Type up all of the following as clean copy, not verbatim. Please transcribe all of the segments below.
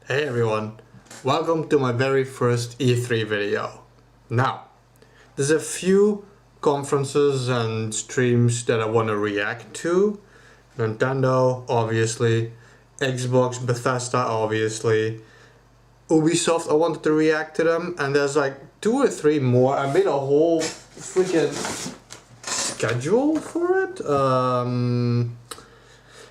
Hey everyone, welcome to my very first E3 video. Now, there's a few conferences and streams that I want to react to. Nintendo, obviously. Xbox, Bethesda, obviously. Ubisoft, I wanted to react to them. And there's like 2 or 3 more. I made a whole freaking schedule for it.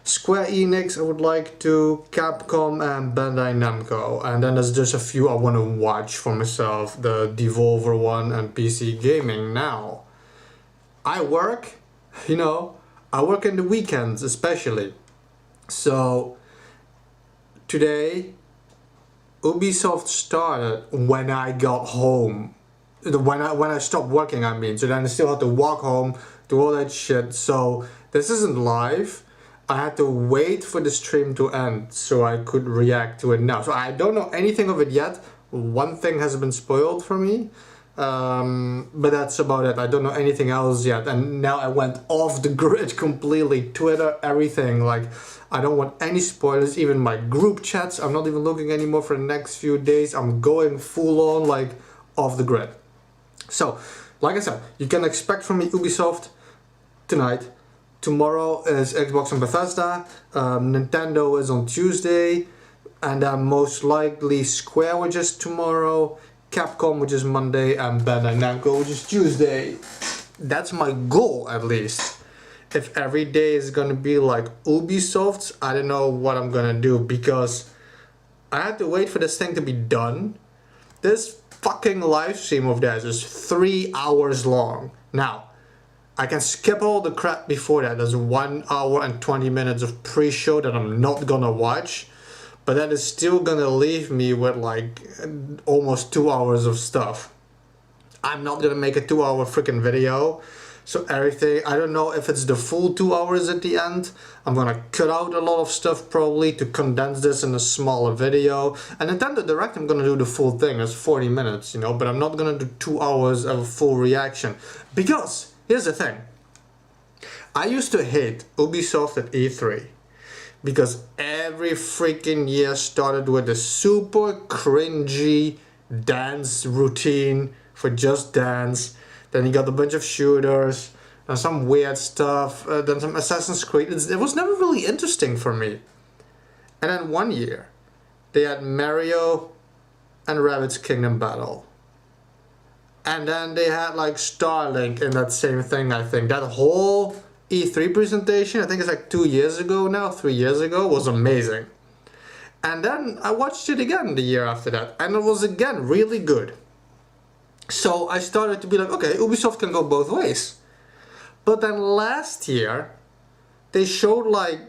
Square Enix, I would like to, Capcom and Bandai Namco, and then there's just a few I want to watch for myself, the Devolver one and PC Gaming. Now, I work, I work in the weekends especially, so today Ubisoft started when I got home, when I stopped working I mean, so then I still had to walk home, do all that shit, so this isn't live. I had to wait for the stream to end so I could react to it now. So I don't know anything of it yet. One thing has been spoiled for me, but that's about it. I don't know anything else yet. And now I went off the grid completely. Twitter, everything. Like, I don't want any spoilers. Even my group chats, I'm not even looking anymore for the next few days. I'm going full on, like, off the grid. So, like I said, you can expect from me Ubisoft tonight. Tomorrow is Xbox and Bethesda, Nintendo is on Tuesday, and then most likely Square, which is tomorrow, Capcom, which is Monday, and Bandai Namco, which is Tuesday. That's my goal, at least. If every day is gonna be like Ubisoft's, I don't know what I'm gonna do, because I had to wait for this thing to be done. This fucking live stream of theirs is 3 hours long. Now, I can skip all the crap before that. There's 1 hour and 20 minutes of pre-show that I'm not gonna watch, but that is still gonna leave me with like almost 2 hours of stuff. I'm not gonna make a 2-hour freaking video, so everything, I don't know if it's the full 2 hours at the end. I'm gonna cut out a lot of stuff probably to condense this in a smaller video. And Nintendo Direct, I'm gonna do the full thing. It's 40 minutes, but I'm not gonna do 2 hours of full reaction, because here's the thing. I used to hate Ubisoft at E3 because every freaking year started with a super cringy dance routine for Just Dance. Then you got a bunch of shooters and some weird stuff, then some Assassin's Creed. It was never really interesting for me. And then one year they had Mario and Rabbids Kingdom Battle. And then they had like Starlink in that same thing, I think. That whole E3 presentation, I think it's like 2 years ago now, 3 years ago, was amazing. And then I watched it again the year after that, and it was again really good. So I started to be like, okay, Ubisoft can go both ways. But then last year, they showed like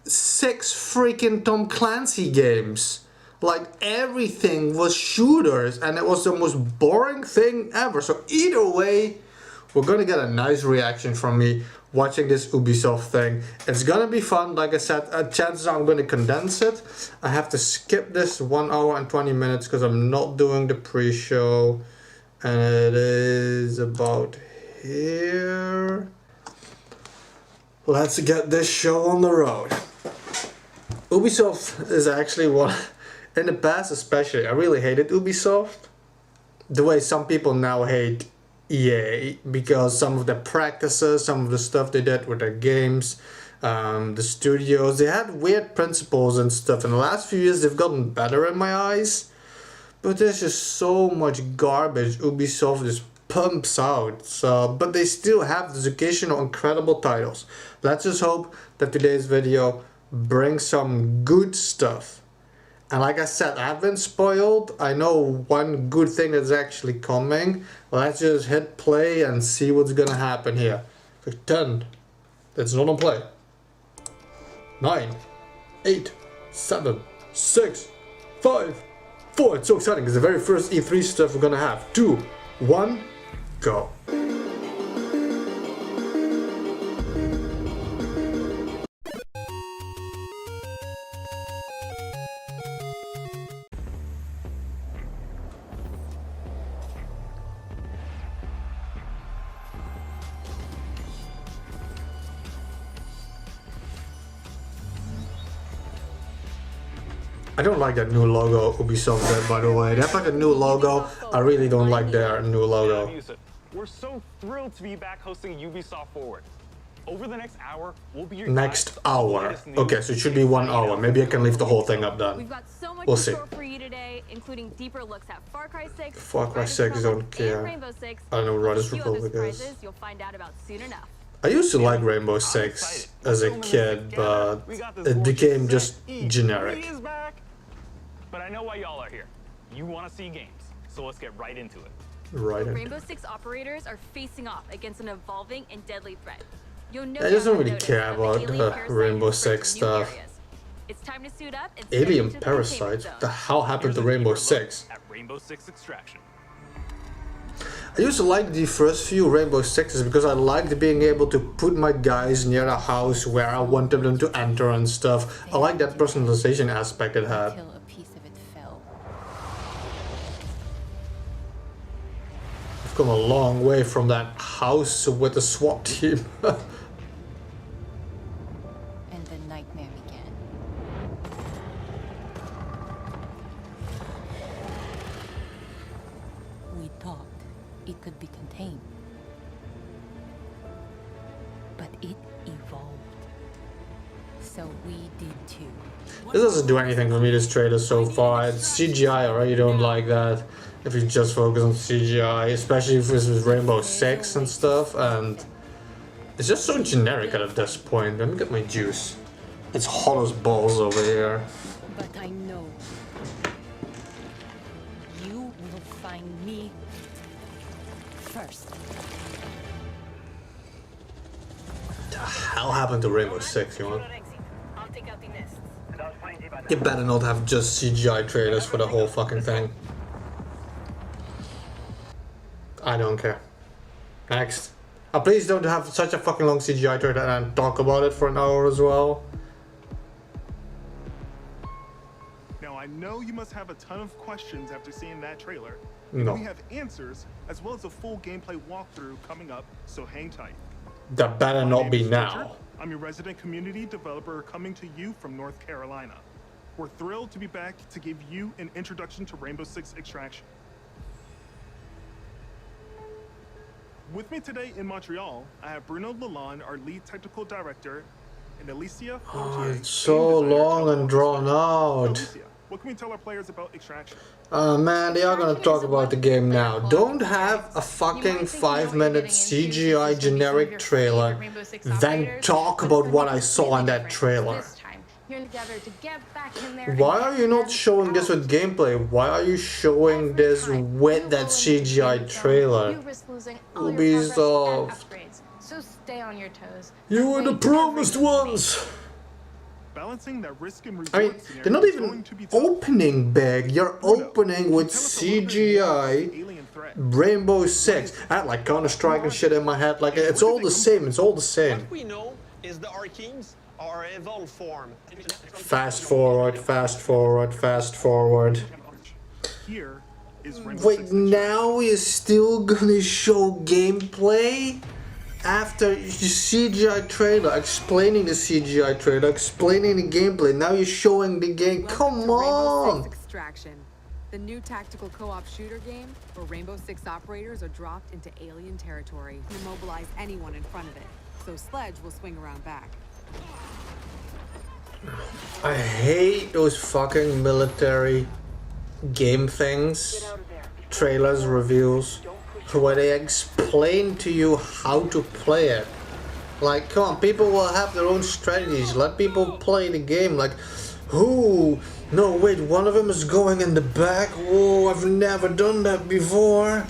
6 freaking Tom Clancy games. Like, everything was shooters, and it was the most boring thing ever. So either way, we're gonna get a nice reaction from me watching this Ubisoft thing. It's gonna be fun. Like I said, chances are I'm gonna condense it. I have to skip this 1 hour and 20 minutes because I'm not doing the pre-show. And it is about here. Let's get this show on the road. Ubisoft is actually one... In the past especially, I really hated Ubisoft. The way some people now hate EA, because some of the practices, some of the stuff they did with their games, the studios, they had weird principles and stuff. In the last few years they've gotten better in my eyes, but there's just so much garbage Ubisoft just pumps out. But they still have these occasional incredible titles. Let's just hope that today's video brings some good stuff. And like I said, I've been spoiled. I know one good thing that's actually coming. Let's just hit play and see what's gonna happen here. 10. That's not on play. 9, 8, 7, 6, 5, 4. It's so exciting. It's the very first E3 stuff we're gonna have. 2, 1, go. I don't like that new logo Ubisoft did, by the way. They have like a new logo. I really don't like their new logo. We're so thrilled to be back hosting Ubisoft Forward. Over the next hour, we'll be your Next hour. Okay, so it should be 1 hour. Maybe I can leave the whole thing up then. We've got so much We'll in see. store for you today, including deeper looks at Far Cry 6, Far Cry Riders 6, Republic, don't care. and Rainbow Six. I don't know what Riders A few other Republic is. surprises you'll find out about soon enough. I used to like Rainbow Six as a kid, but it became just generic. But I know why y'all are here. You want to see games, so let's get right into it. Right. Rainbow Six operators are facing off against an evolving and deadly threat. You'll know I just don't down really notice care that about alien the parasites Rainbow spread Six to new stuff. areas. It's time to suit up and step Alien into the parasites? containment What the zone. hell happened to Rainbow Six? At Rainbow Six Extraction. I used to like the first few Rainbow Sixes because I liked being able to put my guys near a house where I wanted them to enter and stuff. I like that personalization aspect it had. Till a piece of it fell. I've come a long way from that house with the SWAT team. And the nightmare began. We thought it could be contained. But it evolved. So we did too. This doesn't do anything for me, this trailer so far. It's CGI, I already don't like that. If you just focus on CGI, especially if this was Rainbow Six and stuff, and it's just so generic at this point. Let me get my juice. It's hot as balls over here. But I know you will find me first. What the hell happened to Rainbow Six, you know? You better not have just CGI trailers for the whole fucking thing. I don't care. Next. Please don't have such a fucking long CGI trailer and talk about it for an hour as well. Now I know you must have a ton of questions after seeing that trailer. No. We have answers as well as a full gameplay walkthrough coming up, so hang tight. That better My not name be is Richard. now. I'm your resident community developer coming to you from North Carolina. We're thrilled to be back to give you an introduction to Rainbow Six Extraction. With me today in Montreal, I have Bruno Lalonde, our lead technical director, and Alicia Fortier, It's so game designer, long and drawn out. Alicia, what can we tell our players about Extraction? Man, they are gonna talk about the game now. Don't have a fucking 5-minute CGI generic trailer, then talk about what I saw in that trailer. Why are you not showing this with gameplay? Why are you showing this with that CGI trailer? Ubisoft. So stay on your toes. You were the promised ones! Balancing that risk and I mean, reward they're not scenario is even going to be tough. opening big. You're Bruno, opening with tell us a little bit more about CGI the alien threat. Rainbow Six. I had like Counter-Strike and shit in my head. Like, it's all the same. It's all the same. What we know is the Arkeens are evolved form. Fast forward, fast forward, fast forward. Here is Rainbow Wait, Six now you're still gonna show gameplay? After your CGI trailer, explaining the CGI trailer, explaining the gameplay, now you're showing the game. Come Rainbow on! Six Extraction, the new tactical co-op shooter game where Rainbow Six operators are dropped into alien territory to immobilize anyone in front of it, so Sledge will swing around back. I hate those fucking military game things, trailers, reviews, where they explain to you how to play it. Like, come on, people will have their own strategies. Let people play the game. Like, who? No, wait, one of them is going in the back. Oh, I've never done that before.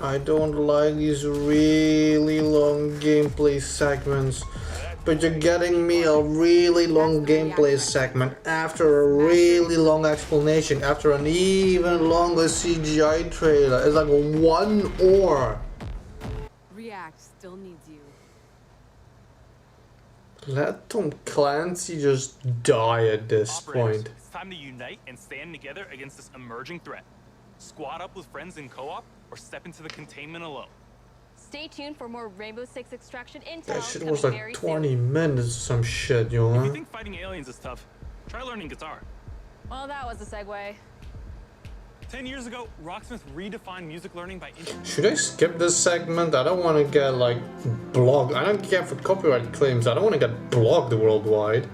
I don't like these really long gameplay segments. But you're getting me a really long gameplay segment after a really long explanation, after an even longer CGI trailer. It's like 1 hour. React still needs you. Let Tom Clancy just die at this Operators, point. it's time to unite and stand together against this emerging threat. Squad up with friends in co-op or step into the containment alone. Stay tuned for more Rainbow Six Extraction intel. That shit coming was like very 20 soon. minutes or some shit, you If you know? think fighting aliens is tough, Try learning guitar. Well, that was a segue. 10 years ago, Rocksmith redefined music learning by Should I skip this segment? I don't want to get like blocked. I don't care for copyright claims. I don't want to get blocked worldwide.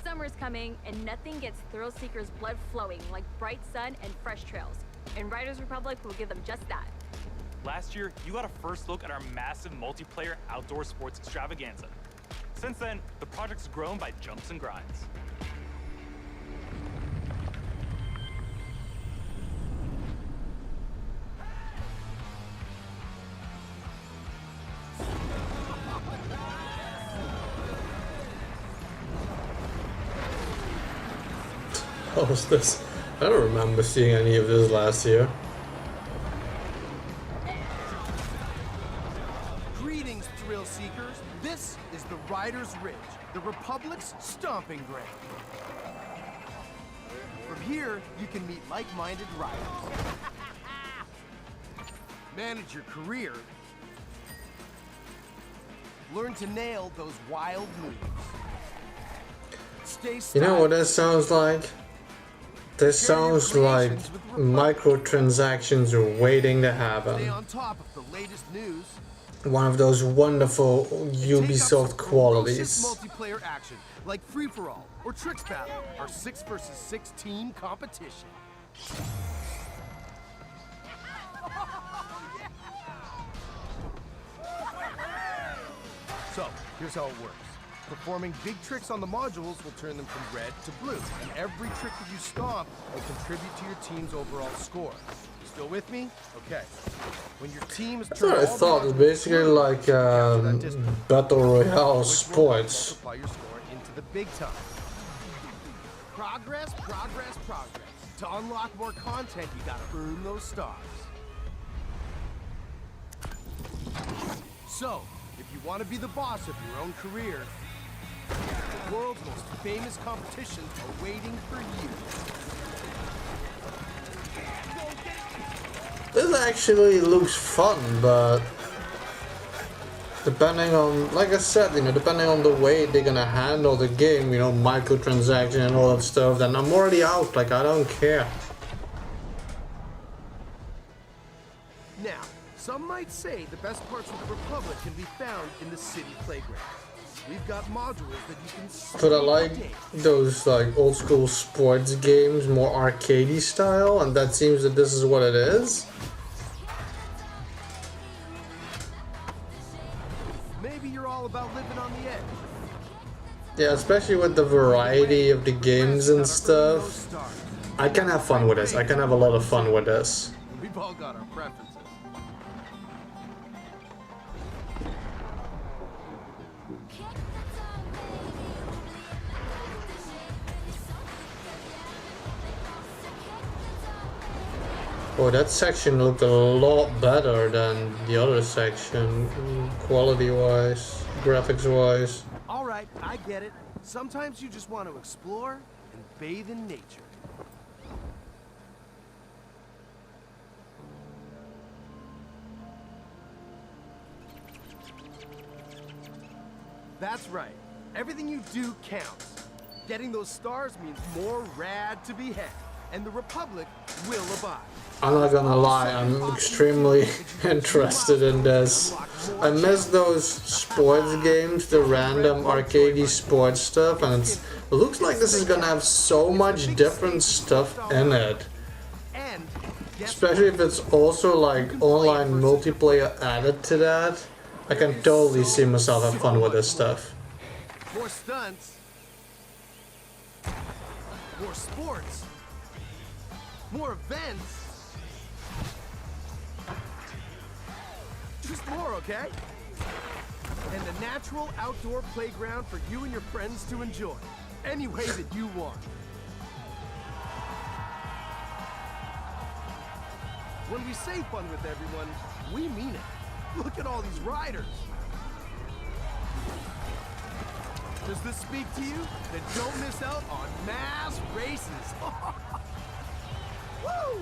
Summer's coming, and nothing gets thrill seekers' blood flowing like bright sun and fresh trails. And Riders Republic will give them just that. Last year, you got a first look at our massive multiplayer outdoor sports extravaganza. Since then, the project's grown by jumps and grinds. What was this? I don't remember seeing any of this last year. Greetings, thrill seekers. This is the Riders Ridge, the Republic's stomping ground. From here, you can meet like-minded riders, manage your career, learn to nail those wild moves. Stay You know what this sounds like? This sounds like microtransactions are waiting to Stay happen. on top of the latest news. One of those wonderful Ubisoft qualities. Multiplayer action like Free for All or Tricks Battle, our 6 versus 6 team competition. So, here's how it works. Performing big tricks on the modules will turn them from red to blue, and every trick that you stomp will contribute to your team's overall score. Still with me? Okay. When your team is That's what I thought. It's basically like Battle Royale sports. Multiply your score into the big time. Progress, progress, progress. To unlock more content, you gotta earn those stars. So, if you want to be the boss of your own career, the world's most famous competitions are waiting for you. This actually looks fun, but depending on, like I said, you know, depending on the way they're gonna handle the game, you know, microtransaction and all that stuff, then I'm already out. Like, I don't care. Now, some might say the best parts of the Republic can be found in the city playground. We've got modules that you can see. But I like those like old school sports games, more arcadey style, and that seems that this is what it is. Maybe you're all about living on the edge. Yeah, especially with the variety of the games and stuff. I can have fun with this. I can have a lot of fun with this. We've all got our preferences. Oh, that section looked a lot better than the other section, quality-wise, graphics-wise. All right, I get it. Sometimes you just want to explore and bathe in nature. That's right. Everything you do counts. Getting those stars means more rad to be had, and the Republic will abide. I'm not gonna lie, I'm extremely interested in this. I miss those sports games, the random arcadey sports stuff, and it looks like this is gonna have so much different stuff in it. Especially if it's also like online multiplayer added to that. I can totally see myself have fun with this stuff. More stunts. More sports. More events. Just more, okay? And a natural outdoor playground for you and your friends to enjoy. Any way that you want. When we say fun with everyone, we mean it. Look at all these riders. Does this speak to you? Then don't miss out on mass races. Woo!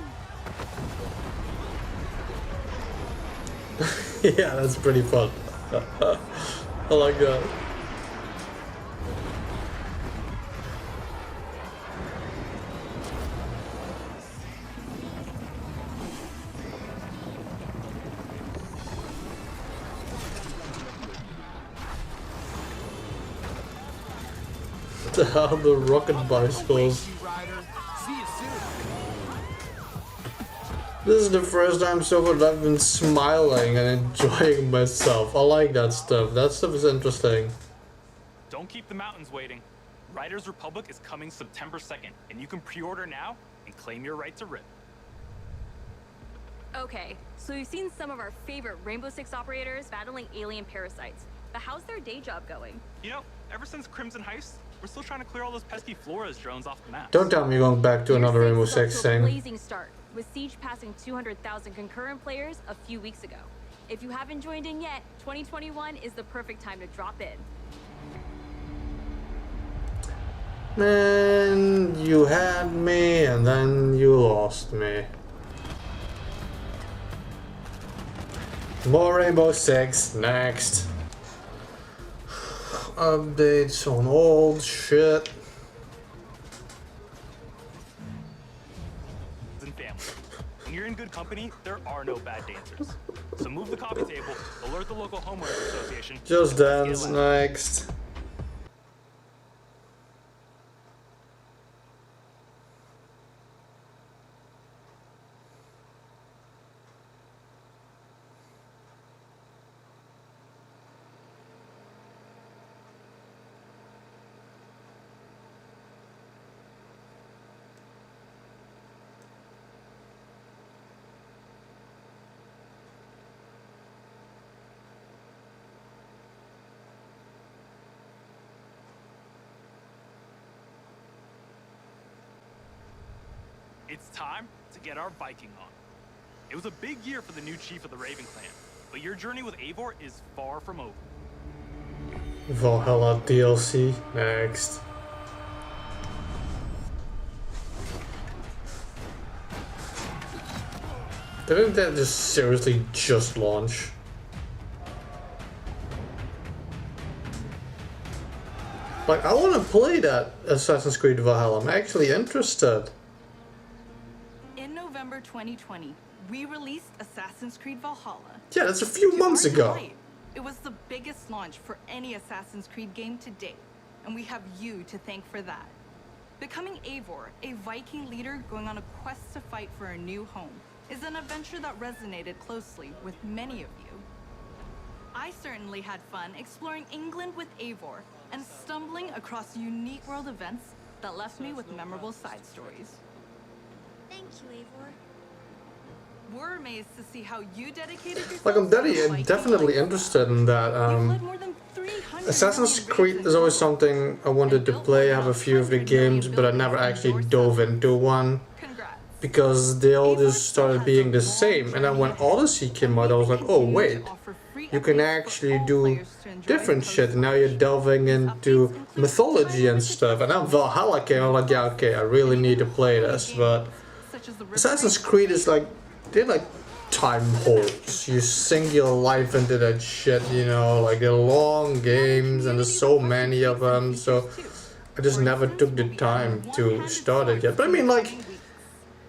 Yeah, that's pretty fun. I like that. The rocket bicycles. See you soon. This is the first time so far that I've been smiling and enjoying myself. I like that stuff. That stuff is interesting. Don't keep the mountains waiting. Riders Republic is coming September 2nd, and you can pre-order now and claim your right to rip. Okay, so we've seen some of our favorite Rainbow Six operators battling alien parasites. But how's their day job going? You know, ever since Crimson Heist, we're still trying to clear all those pesky Flores drones off the map. Don't tell me you're going back to another Year Rainbow is off Six to a thing. blazing start, with Siege passing 200,000 concurrent players a few weeks ago. If you haven't joined in yet, 2021 is the perfect time to drop in. Man, you had me and then you lost me. More Rainbow Six next. Updates on old shit. And family. When you're in good company, there are no bad dancers. So move the coffee table, alert the local homeowners association. Just Dance Get loud. next. It's time to get our Viking on. It was a big year for the new chief of the Raven clan, but your journey with Eivor is far from over. Valhalla DLC next. Didn't that just seriously just launch? Like, I want to play that Assassin's Creed Valhalla. I'm actually interested. In November 2020, we released Assassin's Creed Valhalla. Yeah, that's a few To months our ago. delight, it was the biggest launch for any Assassin's Creed game to date, and we have you to thank for that. Becoming Eivor, a Viking leader going on a quest to fight for a new home, is an adventure that resonated closely with many of you. I certainly had fun exploring England with Eivor and stumbling across unique world events that left me with memorable side stories. Thank you, Eivor. We're amazed to see how you dedicated yourself Like, I'm to the Viking definitely lifestyle. interested in that. You've led more than 300 Assassin's million Creed raids is in always total. something I wanted to play. I have a few of the games, but I never actually dove into one Congrats. because they all just started being the same. And then when Odyssey came out, I was like, oh wait, you can actually do different shit. And now you're delving into mythology and stuff. And then Valhalla came, I'm like, yeah, okay, I really need to play this. But Assassin's Creed is like, they're like time holes. You sink your life into that shit, you know, like they're long games and there's so many of them. So I just never took the time to start it yet. But I mean, like,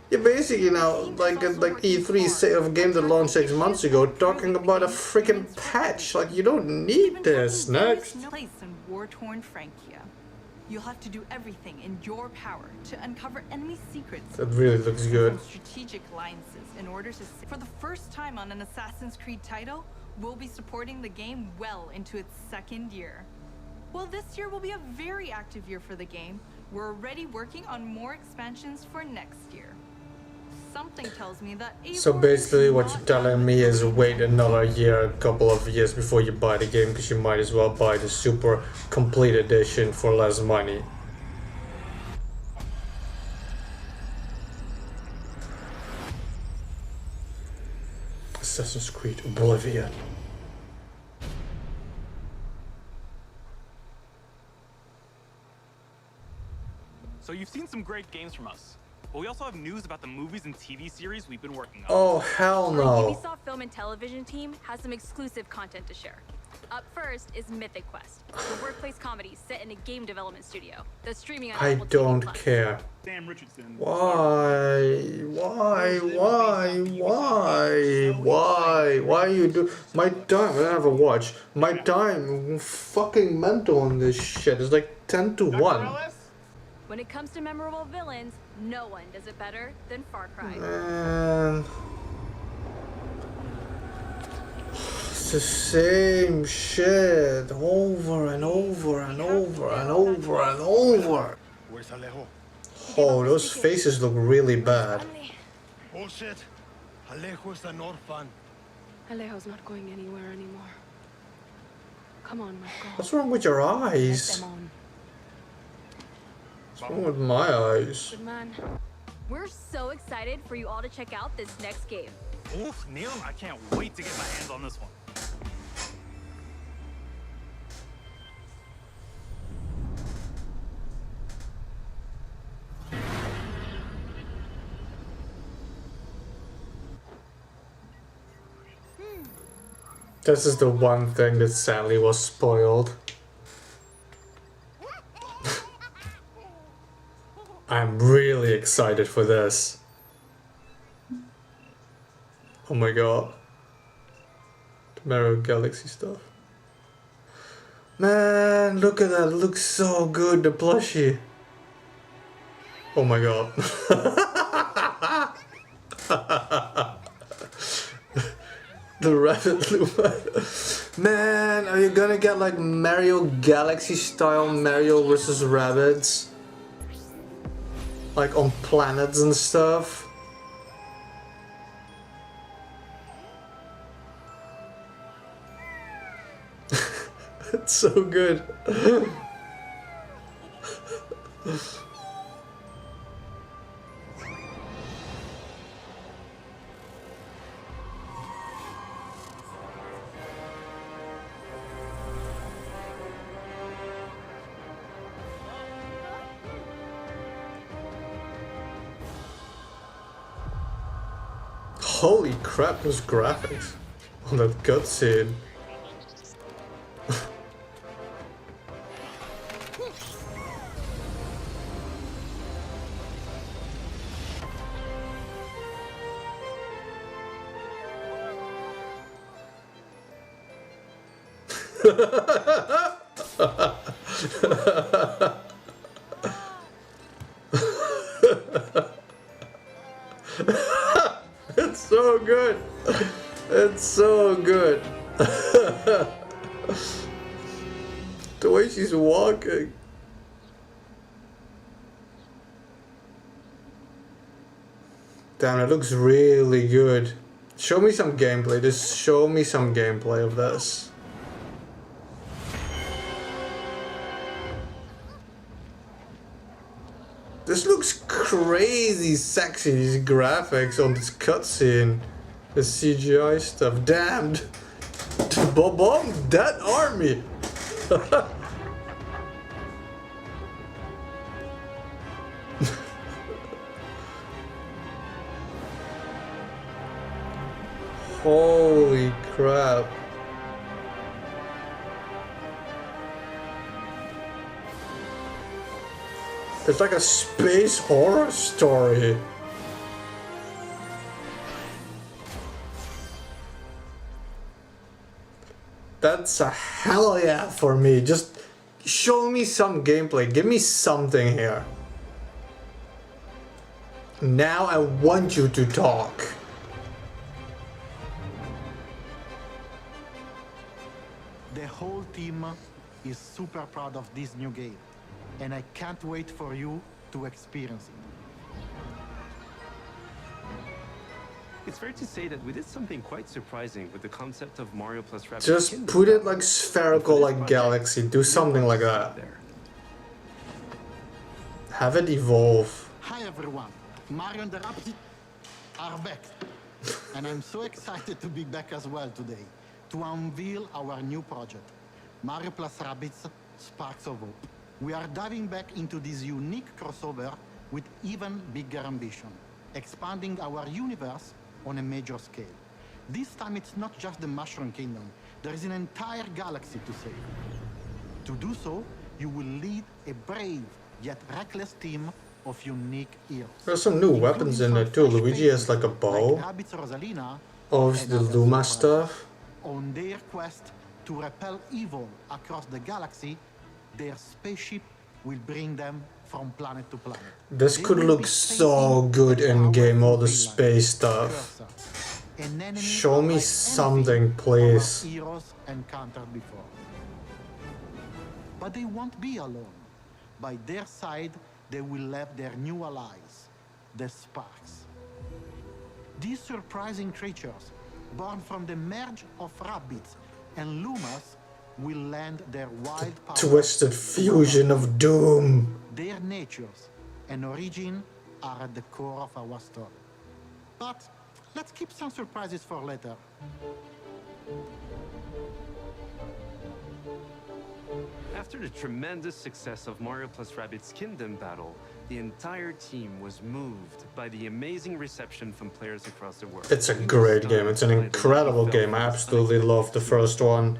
you're basically, you know, like E3 say of a game that launched 6 months ago, talking about a freaking patch. Like, you don't need this. Next. Place in war-torn Francia. You'll have to do everything in your power to uncover enemy secrets. That really looks good. And strategic alliances in order to. For the first time on an Assassin's Creed title, we'll be supporting the game well into its second year. Well, this year will be a very active year for the game. We're already working on more expansions for next year. Something tells me that So Eivor basically is what not you're telling me is wait another year, a couple of years before you buy the game, because you might as well buy the super complete edition for less money. Assassin's Creed Oblivion. So you've seen some great games from us, but we also have news about the movies and TV series we've been working on. Oh, hell Our no. Ubisoft Film and Television team has some exclusive content to share. Up first is Mythic Quest, the workplace comedy set in a game development studio that's streaming on I Apple don't TV+. care. Sam Richardson. Why you do my time? I don't have a watch. My time fucking mental on this shit. It's like 10 to 1. When it comes to memorable villains, no one does it better than Far Cry. Man. It's the same shit over and over and over and over and over. Where's Alejo? Oh, those faces look really bad. Bullshit. Alejo's an orphan. Alejo's not going anywhere anymore. Come on, Marco. What's wrong with your eyes? Come on. What's wrong with my eyes? Good man. We're so excited for you all to check out this next game. Oof, Neil, I can't wait to get my hands on this one. This is the one thing that sadly was spoiled. I'm really excited for this. Oh my god. The Mario Galaxy stuff. Man, look at that. It looks so good, the plushie. Oh my god. The rabbit Luma. Man, are you gonna get like Mario Galaxy style Mario versus rabbits? Like on planets and stuff? It's so good. Holy crap, those graphics on that cutscene. It's so good. It's so good. The way she's walking. Damn, it looks really good. Show me some gameplay. Just show me some gameplay of this. This looks crazy sexy, these graphics on this cutscene. The CGI stuff. Damned. Bomb that army. Holy crap. It's like a space horror story. That's a hell yeah for me. Just show me some gameplay. Give me something here. Now I want you to talk. The whole team is super proud of this new game, and I can't wait for you to experience it. It's fair to say that we did something quite surprising with the concept of Mario plus Rabbids. Just put it like spherical, like Galaxy. Do something like that. Have it evolve. Hi everyone, Mario and the Rabbids are back. And I'm so excited to be back as well today to unveil our new project, Mario plus Rabbids Sparks of Hope. We are diving back into this unique crossover with even bigger ambition, expanding our universe on a major scale. This time it's not just the Mushroom Kingdom, there is an entire galaxy to save. To do so, you will lead a brave yet reckless team of unique heroes. There's some new weapons in there too. Luigi has like a bow. Like Rabbids Rosalina, Obviously the and Luma others. stuff. On their quest to repel evil across the galaxy, their spaceship will bring them from planet to planet. This They could will look be so facing good in game, all the powerful space villains, stuff. cursors, an enemy Show me unlike something, anything please. our heroes encountered before. But they won't be alone. By their side, they will have their new allies, the Sparks. These surprising creatures, born from the merge of Rabbids and Lumas, will lend their wild power. Twisted fusion of doom. Their natures and origin are at the core of our story. But let's keep some surprises for later. After the tremendous success of Mario plus Rabbids Kingdom Battle, the entire team was moved by the amazing reception from players across the world. It's a We were great stunned game. It's an by the incredible love you game. felt I for this absolutely love the first one.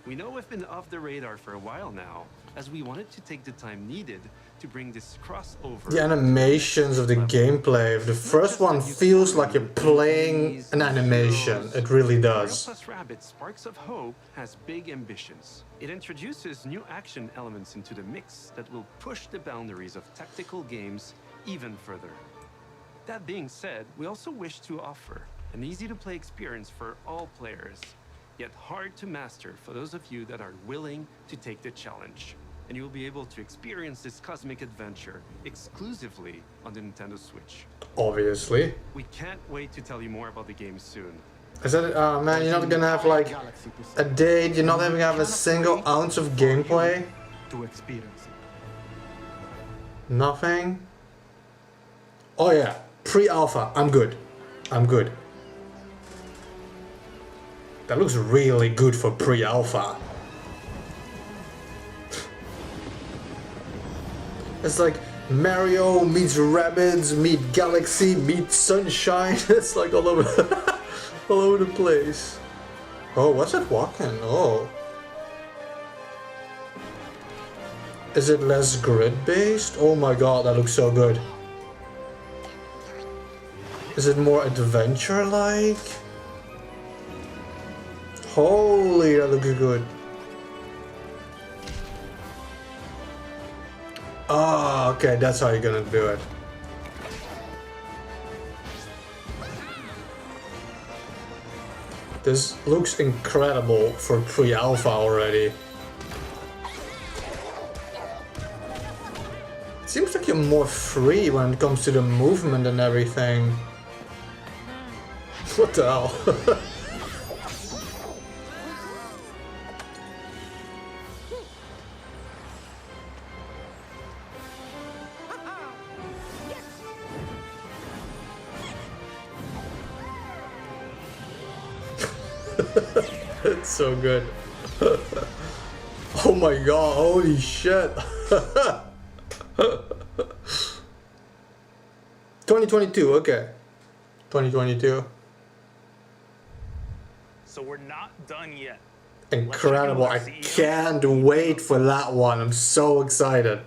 We know we've been off the radar for a while now, as we wanted to take the time needed to bring this crossover. The animations of the gameplay, the first one feels like you're playing an animation. It really Mario does. plus Rabbids Sparks of Hope has big ambitions. It introduces new action elements into the mix that will push the boundaries of tactical games even further. That being said, we also wish to offer an easy-to-play experience for all players, yet hard to master for those of you that are willing to take the challenge. And you will be able to experience this cosmic adventure exclusively on the Nintendo Switch. Obviously. We can't wait to tell you more about the game soon. Is that, man, you're not gonna have like a date, you're not even gonna have a single ounce of gameplay? To experience it. Nothing? Oh yeah, pre-alpha, I'm good. I'm good. That looks really good for pre-alpha. It's like Mario meets Rabbids, meet Galaxy, meet Sunshine. It's like all over, all over the place. Oh, what's it walking? Oh. Is it less grid-based? Oh my god, that looks so good. Is it more adventure-like? Holy, that looks good. Oh, okay, that's how you're gonna do it. This looks incredible for pre-alpha already. It seems like you're more free when it comes to the movement and everything. What the hell? It's so good. Oh my god, holy shit. 2022, okay. 2022. So we're not done yet. Incredible, I can't wait for that one. I'm so excited.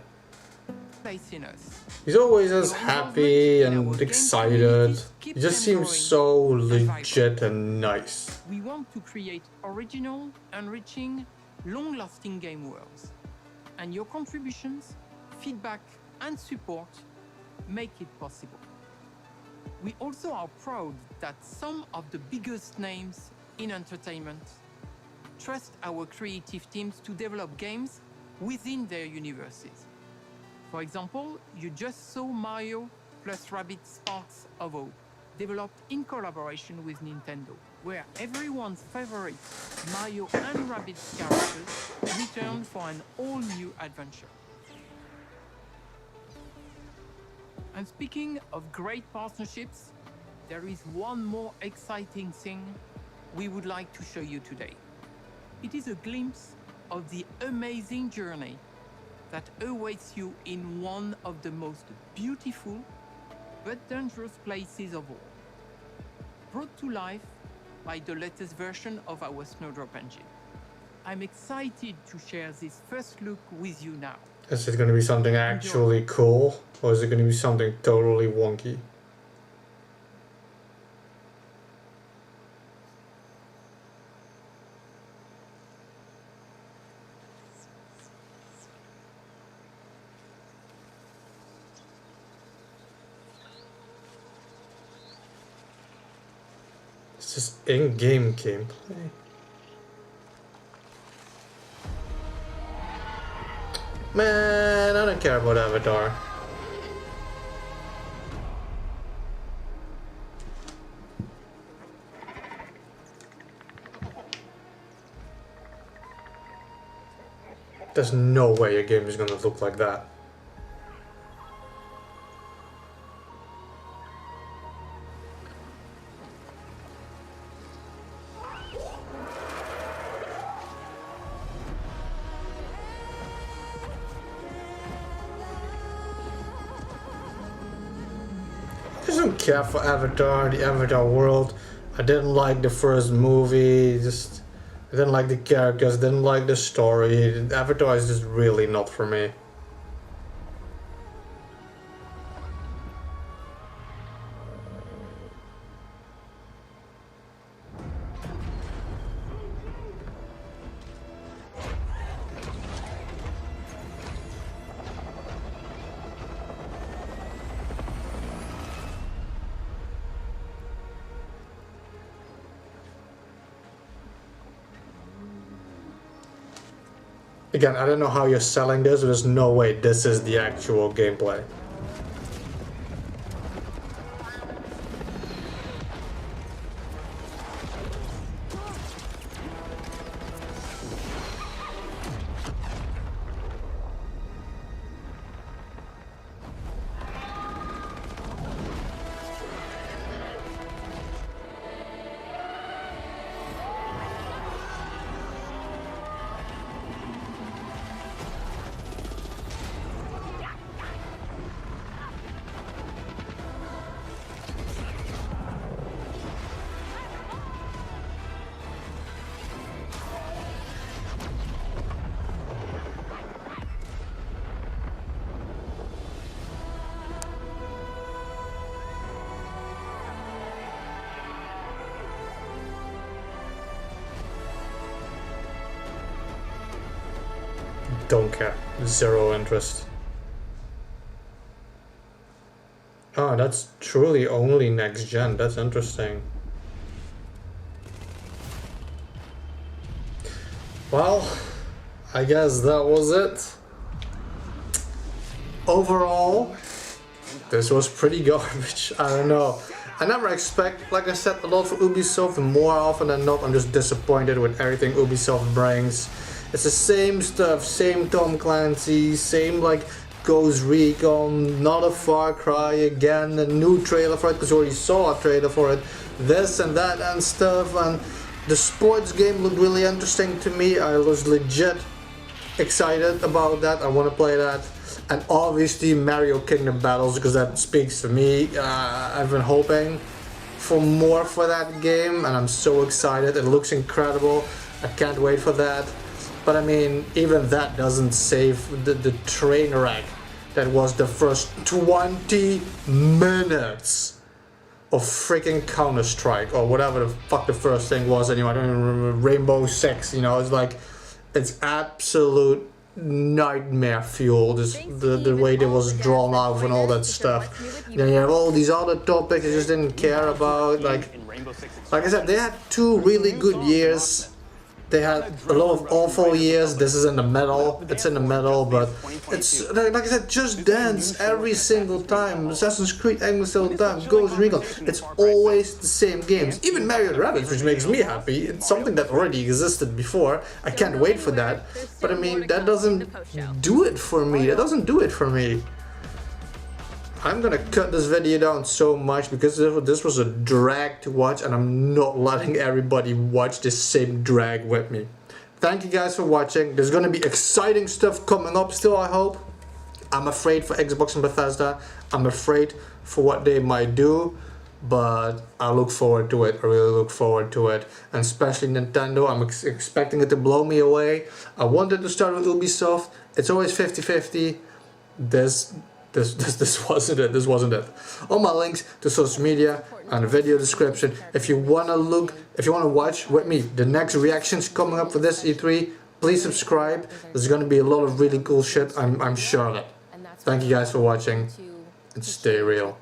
He's always as happy and excited. He just seems so legit and nice. We want to create original, enriching, long-lasting game worlds. And your contributions, feedback, and support make it possible. We also are proud that some of the biggest names in entertainment trust our creative teams to develop games within their universes. For example, you just saw Mario plus Rabbids Sparks of Hope, developed in collaboration with Nintendo, where everyone's favorite Mario and Rabbids characters return for an all-new adventure. And speaking of great partnerships, there is one more exciting thing we would like to show you today. It is a glimpse of the amazing journey that awaits you in one of the most beautiful but dangerous places of all, brought to life by the latest version of our Snowdrop engine. I'm excited to share this first look with you now. Is it going to be something actually cool, or is it going to be something totally wonky? It's just in-game gameplay. Man, I don't care about Avatar. There's no way a game is gonna look like that. I just don't care for Avatar, the Avatar world. I didn't like the first movie, I didn't like the characters, didn't like the story. Avatar is just really not for me. Again, I don't know how you're selling this, but there's no way this is the actual gameplay. Don't care. Zero interest. Oh, that's truly only next gen. That's interesting. Well, I guess that was it. Overall, this was pretty garbage. I don't know. I never expect, like I said, a lot for Ubisoft. More often than not, I'm just disappointed with everything Ubisoft brings. It's the same stuff, same Tom Clancy, same like Ghost Recon, not a Far Cry again, a new trailer for it, because we already saw a trailer for it, this and that and stuff, and the sports game looked really interesting to me. I was legit excited about that, I want to play that, and obviously Mario Kingdom Battles, because that speaks to me. I've been hoping for more for that game, and I'm so excited. It looks incredible, I can't wait for that. But I mean, even that doesn't save the train wreck that was the first 20 minutes of freaking Counter-Strike, or whatever the fuck the first thing was anyway. I don't even remember. Rainbow Six, you know, it's like, it's absolute nightmare fuel, the way it was drawn out and all that stuff. Then you have all these other topics I just didn't care about. Like I said, they had 2 really good years. They had a lot of awful years. This is in the middle. It's in the middle, but it's like I said, Just Dance every single time. Assassin's Creed every single time. Ghost Recon. It's always the same games. Even Mario Rabbids, which makes me happy. It's something that already existed before. I can't wait for that. But I mean, that doesn't do it for me. That doesn't do it for me. I'm gonna cut this video down so much because this was a drag to watch, and I'm not letting everybody watch this same drag with me. Thank you guys for watching. There's gonna be exciting stuff coming up still, I hope. I'm afraid for Xbox and Bethesda. I'm afraid for what they might do, but I look forward to it. I really look forward to it. And especially Nintendo, I'm expecting it to blow me away. I wanted to start with Ubisoft. It's always 50-50. This wasn't it. This wasn't it. All my links to social media and the video description. If you wanna watch with me the next reactions coming up for this E3, please subscribe. There's gonna be a lot of really cool shit. I'm sure of it. Thank you guys for watching, and stay real.